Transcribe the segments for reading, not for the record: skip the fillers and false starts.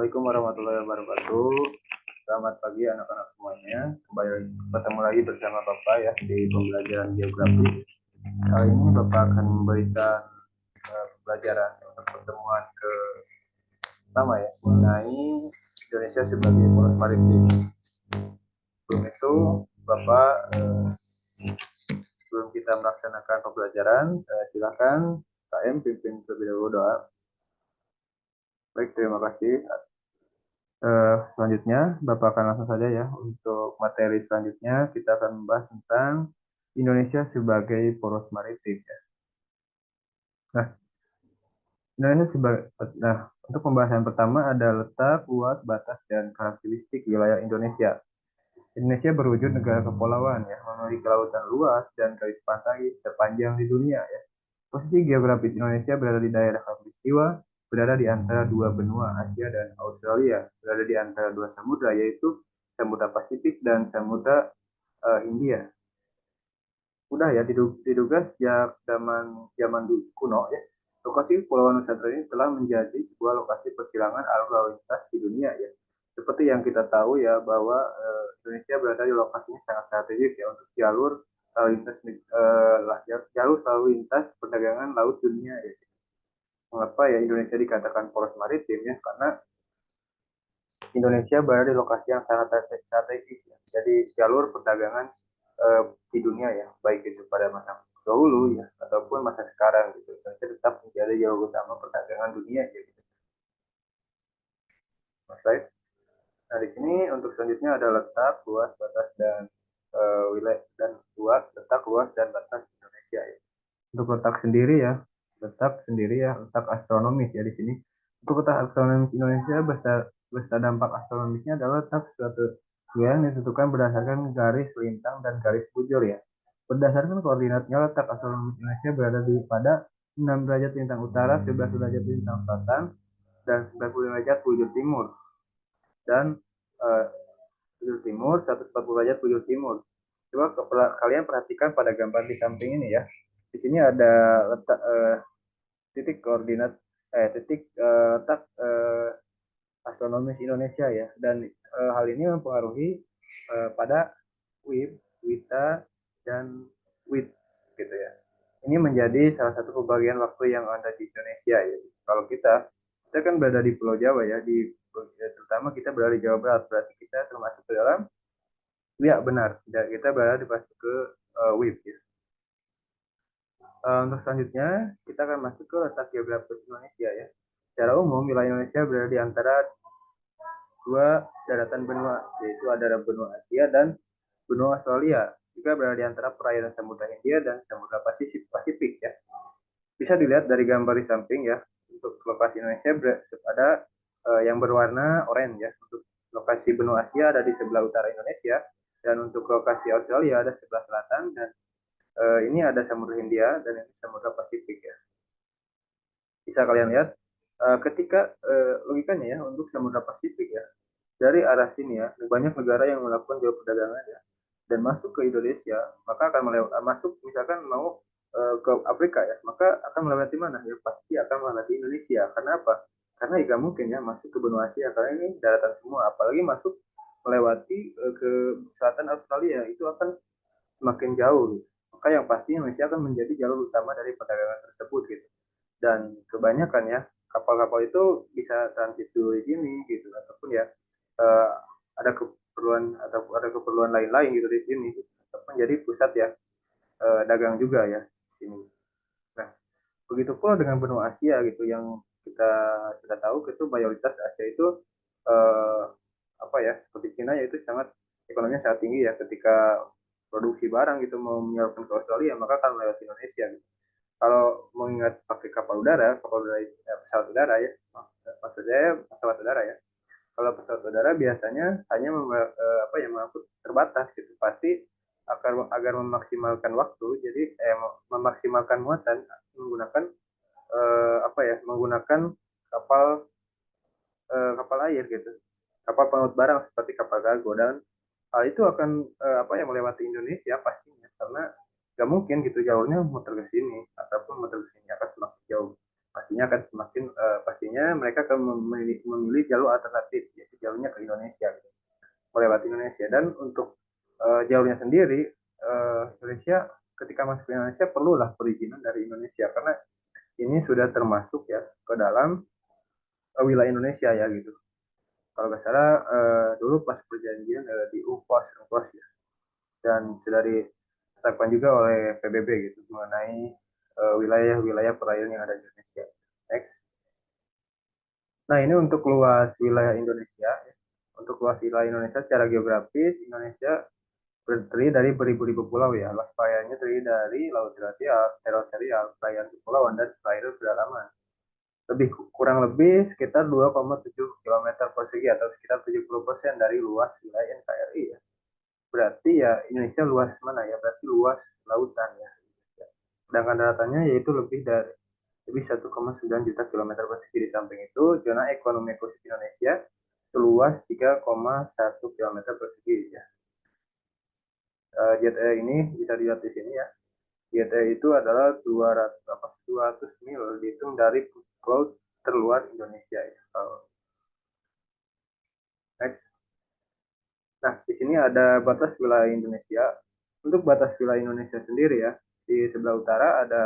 Assalamualaikum warahmatullahi wabarakatuh. Selamat pagi anak-anak semuanya. Bertemu lagi bersama Bapak ya di pembelajaran geografi. Kali ini Bapak akan memberikan pelajaran untuk pertemuan ke pertama ya mengenai Indonesia sebagai poros maritim. Sebelum itu Bapak sebelum kita melaksanakan pembelajaran, silakan KM pimpin terlebih dahulu doa. Baik, terima kasih. Selanjutnya, Bapak akan langsung saja ya. Untuk materi selanjutnya, kita akan membahas tentang Indonesia sebagai poros maritim. Ya. Nah, untuk pembahasan pertama ada letak, luas, batas, dan karakteristik wilayah Indonesia. Indonesia berwujud negara kepulauan ya, memiliki lautan luas dan garis pantai terpanjang di dunia ya. Posisi geografis Indonesia berada di daerah khatulistiwa, berada di antara dua benua Asia dan Australia, berada di antara dua samudra yaitu Samudra Pasifik dan Samudra Hindia. Udah ya diduga sejak zaman kuno ya. Lokasi Kepulauan Nusantara ini telah menjadi sebuah lokasi persilangan arus lalu lintas di dunia ya. Seperti yang kita tahu ya bahwa Indonesia berada di lokasinya sangat strategis ya untuk jalur lalu lintas perdagangan laut dunia ya. Mengapa ya Indonesia dikatakan poros maritim ya? Karena Indonesia berada di lokasi yang sangat strategis ya. Jadi jalur perdagangan di dunia ya, baik itu pada masa dahulu ya ataupun masa sekarang gitu. Indonesia tetap menjadi jalur utama perdagangan dunia ya gitu. Baik. Nah, di sini untuk selanjutnya ada letak, luas, batas dan wilayah dan letak, luas dan batas Indonesia ya. Untuk letak astronomis ya di sini. Untuk letak astronomis Indonesia beserta dampak astronomisnya adalah letak suatu yang ditentukan berdasarkan garis lintang dan garis bujur ya. Berdasarkan koordinatnya, letak astronomis Indonesia berada pada 6 derajat lintang utara, 11 derajat lintang selatan, dan 90 derajat bujur timur. Dan bujur timur, 140 derajat bujur timur. Coba kalian perhatikan pada gambar di samping ini ya. Di sini ada letak titik koordinat letak astronomis Indonesia ya, dan hal ini mempengaruhi pada WIB, WITA, dan WIT gitu ya. Ini menjadi salah satu pembagian waktu yang ada di Indonesia ya. Kalau kita kan berada di Pulau Jawa ya, terutama kita berada di Jawa Barat, berarti kita termasuk ke dalam, ya benar, kita berada di masuk ke WIB ya. Untuk selanjutnya, kita akan masuk ke letak geografis Indonesia ya. Secara umum, wilayah Indonesia berada di antara dua daratan benua, yaitu ada benua Asia dan benua Australia. Juga berada di antara perairan Samudra Hindia dan Samudra Pasifik ya. Bisa dilihat dari gambar di samping ya. Untuk lokasi Indonesia ada yang berwarna oranye ya. Untuk lokasi benua Asia ada di sebelah utara Indonesia, dan untuk lokasi Australia ada sebelah selatan, dan ini ada Samudra Hindia dan ini Samudra Pasifik ya. Bisa kalian lihat ketika logikanya ya untuk Samudra Pasifik ya, dari arah sini ya banyak negara yang melakukan jalur perdagangan ya dan masuk ke Indonesia, maka akan masuk misalkan mau ke Afrika ya, maka akan melewati mana ya, pasti akan melewati Indonesia. Karena apa? Karena tidak mungkin ya masuk ke benua Asia karena ini daratan semua, apalagi masuk melewati ke selatan Australia itu akan semakin jauh gitu. Maka yang pasti Indonesia akan menjadi jalur utama dari perdagangan tersebut gitu. Dan kebanyakan ya kapal-kapal itu bisa transit dulu di sini gitu, ataupun ya ada keperluan lain-lain gitu di sini gitu. Ataupun jadi pusat ya dagang juga ya di sini. Nah, begitu pula dengan benua Asia gitu yang kita sudah tahu itu mayoritas Asia itu seperti Cina yaitu ekonominya sangat tinggi ya. Ketika produksi barang gitu mau menyalurkan ke Australia maka akan melewati Indonesia gitu. Kalau mengingat pakai pesawat udara ya, maksud saya pesawat udara ya. Kalau pesawat udara biasanya hanya mengangkut terbatas gitu. Pasti agar memaksimalkan waktu, jadi memaksimalkan muatan menggunakan menggunakan kapal air gitu, kapal pengangkut barang seperti kapal kargo, dan hal itu akan melewati Indonesia pastinya, karena nggak mungkin gitu jalurnya muter ke sini ataupun muter ke sini akan semakin jauh. pastinya mereka akan memilih jalur alternatif, yaitu jalurnya ke Indonesia, gitu, melewati Indonesia. Dan untuk jalurnya sendiri, Indonesia ketika masuk ke Indonesia perlulah perizinan dari Indonesia, karena ini sudah termasuk ya ke dalam wilayah Indonesia ya gitu. Kalau nggak salah dulu pas perjanjian di UNCLOS ya, dan sudah ditetapkan juga oleh PBB gitu mengenai wilayah-wilayah perairan yang ada di Indonesia. Next. Nah, ini untuk luas wilayah Indonesia. Untuk luas wilayah Indonesia secara geografis, Indonesia terdiri dari beribu-ribu pulau ya. Luas perairannya terdiri dari laut teritorial, perairan kepulauan, dan perairan pedalaman. Kurang lebih sekitar 2,7 km persegi atau sekitar 70% dari luas wilayah NKRI ya. Berarti ya Indonesia luas mana ya? Berarti luas lautan ya. Sedangkan daratannya yaitu lebih 1,9 juta kilometer persegi. Di samping itu, zona ekonomi eksklusif Indonesia seluas 3,1 kilometer persegi ya. JTE ini bisa dilihat di sini ya. JTE itu adalah 200 mil dihitung dari pulau terluar Indonesia ya. Next. Nah, di sini ada batas wilayah Indonesia. Untuk batas wilayah Indonesia sendiri ya, di sebelah utara ada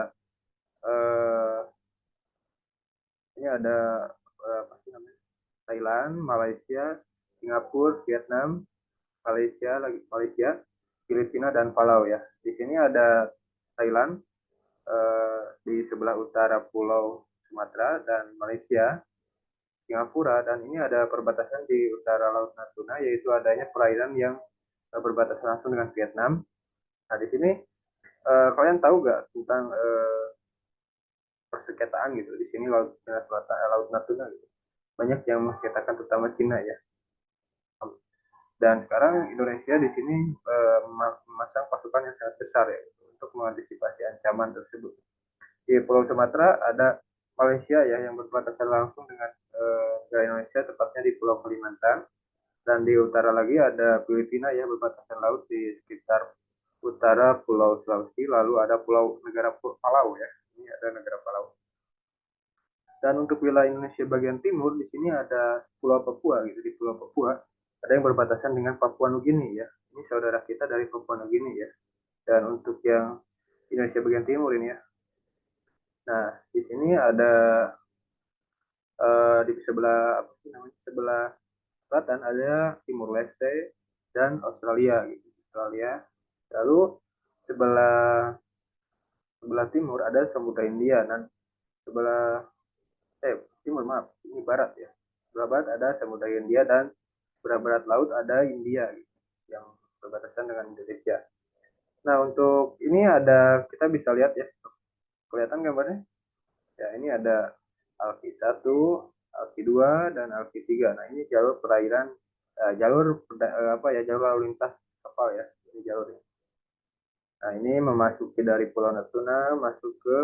eh, ini ada apa sih namanya? Thailand, Malaysia, Singapura, Vietnam, Malaysia, Filipina, dan Palau ya. Di sini ada Thailand di sebelah utara Pulau Sumatera, dan Malaysia, Singapura, dan ini ada perbatasan di utara Laut Natuna, yaitu adanya perairan yang berbatasan langsung dengan Vietnam. Nah, di sini kalian tahu nggak tentang persengketaan gitu? Di sini Laut Natuna gitu. Banyak yang mengatakan terutama Cina ya. Dan sekarang Indonesia di sini memasang pasukan yang sangat besar ya untuk mengantisipasi ancaman tersebut. Di Pulau Sumatera ada Malaysia ya yang berbatasan langsung dengan negara Indonesia, tepatnya di Pulau Kalimantan. Dan di utara lagi ada Filipina ya berbatasan laut di sekitar utara Pulau Sulawesi. Lalu ada negara Palau ya. Ini ada negara Palau. Dan untuk wilayah Indonesia bagian timur, di sini ada Pulau Papua gitu. Di Pulau Papua ada yang berbatasan dengan Papua Nugini ya. Ini saudara kita dari Papua Nugini ya. Dan untuk yang Indonesia bagian timur ini ya. Nah, di sini ada di sebelah apa sih namanya? Sebelah selatan ada Timur Leste dan Australia gitu. Australia. Lalu sebelah sebelah timur ada Samudra India, dan sebelah timur maaf, ini barat ya. Sebelah barat ada Samudra India, dan sebelah barat laut ada India gitu, yang berbatasan dengan Indonesia. Nah, untuk ini kita bisa lihat ya, kelihatan gambarnya? Ya, ini ada Alki 1, Alki 2, dan Alki 3. Nah, ini jalur perairan, jalur lalu lintas kapal ya, ini jalurnya. Nah, ini memasuki dari Pulau Natuna, masuk ke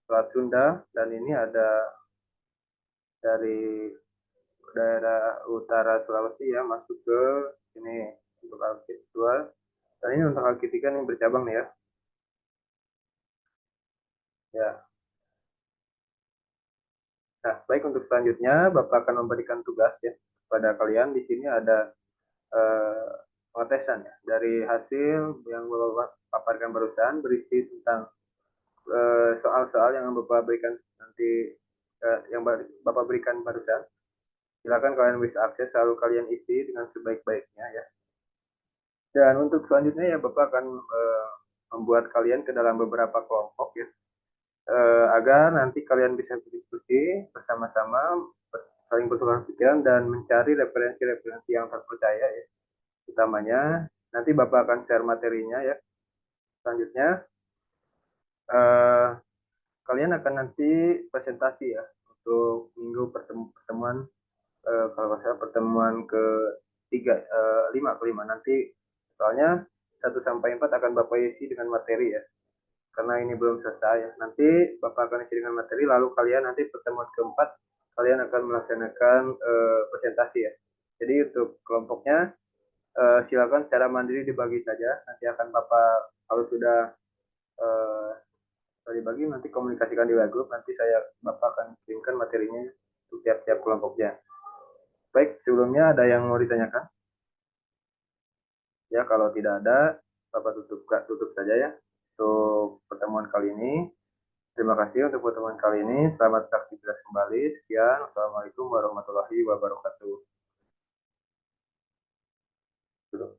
Selat Sunda, dan ini ada dari daerah utara Sulawesi ya, masuk ke sini untuk Alki 2. Dan ini untuk Alki 3 nih bercabang nih ya. Ya. Nah, baik, untuk selanjutnya Bapak akan memberikan tugas ya kepada kalian. Di sini ada pengetesan ya dari hasil yang Bapak paparkan barusan, berisi tentang soal-soal yang Bapak berikan nanti, yang Bapak berikan barusan. Silakan kalian bisa akses, lalu kalian isi dengan sebaik-baiknya ya. Dan untuk selanjutnya ya Bapak akan membuat kalian ke dalam beberapa kelompok ya, agar nanti kalian bisa berdiskusi bersama-sama, saling bertukar pikiran, dan mencari referensi-referensi yang terpercaya ya. Utamanya nanti Bapak akan share materinya ya. Selanjutnya kalian akan nanti presentasi ya untuk minggu pertemuan, kalau saya pertemuan kelima nanti, soalnya 1 sampai 4 akan Bapak isi dengan materi ya, karena ini belum selesai ya. Nanti Bapak akan isi dengan materi, lalu kalian nanti pertemuan keempat kalian akan melaksanakan presentasi ya. Jadi untuk kelompoknya silakan secara mandiri dibagi saja. Nanti akan Bapak, kalau sudah Setelah dibagi nanti komunikasikan di WA Group, nanti Bapak akan kirimkan materinya untuk tiap-tiap kelompoknya. Baik, sebelumnya ada yang mau ditanyakan? Ya, kalau tidak ada, Bapak tutup saja ya untuk pertemuan kali ini. Terima kasih untuk pertemuan kali ini. Selamat beraktivitas kembali. Sekian. Wassalamualaikum warahmatullahi wabarakatuh. Tutup.